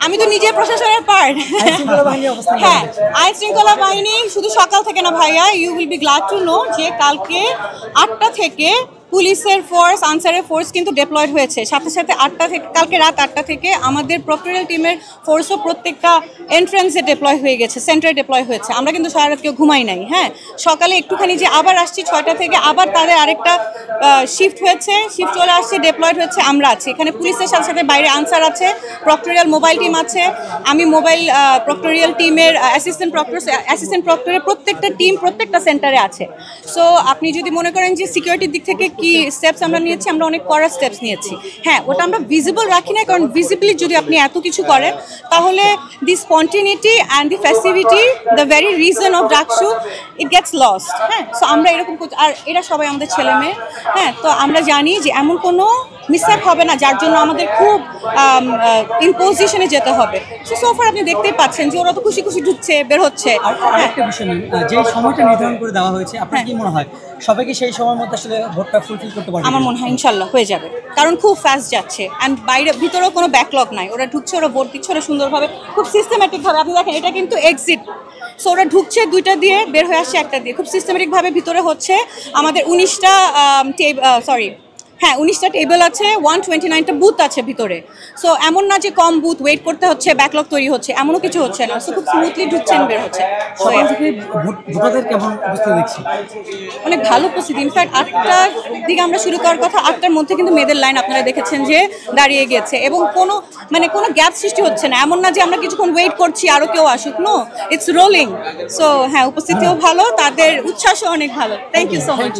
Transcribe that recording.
আমি তো নিজে প্রশাসনের পার্ট। হ্যাঁ, আইন শৃঙ্খলা বাহিনী শুধু সকাল থেকে না ভাইয়া, you will be glad to know যে কালকে 8টা থেকে পুলিশের ফোর্স, আনসারের ফোর্স কিন্তু ডিপ্লয়েড হয়েছে। সাথে সাথে 8টা থেকে, কালকে রাত 8টা থেকে আমাদের প্রক্টোরিয়াল টিমের ফোর্সও প্রত্যেকটা এন্ট্রান্সে ডিপ্লয় হয়ে গেছে, সেন্টারে ডিপ্লয় হয়েছে। আমরা কিন্তু সারা রাত কেউ ঘুমাই নাই। হ্যাঁ, সকালে একটুখানি যে আবার আসছি 6টা থেকে, আবার তাদের আরেকটা শিফট হয়েছে, শিফট চলে আসছে, ডিপ্লয়েড হচ্ছে, আমরা আছি এখানে পুলিশের সাথে সাথে। বাইরে আনসার আছে, প্রক্টোরিয়াল মোবাইল টিম আছে, আমি মোবাইল প্রক্টোরিয়াল টিমের অ্যাসিস্ট্যান্ট প্রক্টরের প্রত্যেকটা টিম প্রত্যেকটা সেন্টারে আছে। সো আপনি যদি মনে করেন যে সিকিউরিটির দিক থেকে কি স্টেপস আমরা নিয়েছি, আমরা অনেক কড়া স্টেপস নিয়েছি। হ্যাঁ, ওটা আমরা ভিজিবল রাখি না, কারণ ভিজিবলি যদি আপনি এত কিছু করেন তাহলে the spontaneity and the festivity, the very reason of DUCSU, it gets lost. হ্যাঁ, সো আমরা এরকম, আর এরা সবাই আমাদের ছেলে মেয়ে। হ্যাঁ, তো আমরা জানি যে এমন কোনো মিসঅ্যাপ হবে না যার জন্য আমাদের খুব ইম্পোজিশনে যেতে হবে। সোফার আপনি দেখতেই পাচ্ছেন যে ওরা তো খুশি খুশি ঢুকছে, বের হচ্ছে। আরেকটা বিষয় নিয়ে, যে সময়টা নির্ধারণ করে দেওয়া হয়েছে, আপনার কি মনে হয় সবাইকে সেই সময়ের মধ্যে আসলে ভোটটা ফুলফিল করতে পারবে? আমার মনে হয় ইনশাল্লাহ হয়ে যাবে, কারণ খুব ফাস্ট যাচ্ছে অ্যান্ড বাইরে ভিতরেও কোনো ব্যাকলগ নাই। ওরা ঢুকছে, ওরা ভোট দিচ্ছে, ওরা সুন্দরভাবে খুব সিস্টেম্যাটিকভাবে। আপনি দেখেন এটা কিন্তু এক্সিট, সো ওরা ঢুকছে 2টা দিয়ে, বের হয়ে আসছে 1টা দিয়ে, খুব সিস্টেমেটিকভাবে ভিতরে হচ্ছে। আমাদের 19টা টেবিল আছে, 129টা বুথ আছে ভিতরে। সো এমন না যে কম বুথ ওয়েট করতে হচ্ছে, ব্যাকলগ তৈরি হচ্ছে, এমনও কিছু হচ্ছে না। সো খুব স্মুথলি ঢুকছেন, বের হচ্ছে। ভোটারদের কেমন অবস্থা দেখছি? অনেক ভালো উপস্থিতি। ইনফ্যাক্ট 8টার দিকে আমরা শুরু করার কথা, 8টার মধ্যে কিন্তু মেয়েদের লাইন আপনারা দেখেছেন যে দাঁড়িয়ে গেছে, এবং কোনো গ্যাপ সৃষ্টি হচ্ছে না। এমন না যে আমরা কিছুক্ষণ ওয়েট করছি আরও কেউ আসুক, নো, ইটস রোলিং। সো হ্যাঁ, উপস্থিতিও ভালো, তাদের উচ্ছ্বাসও অনেক ভালো। Thank you so much.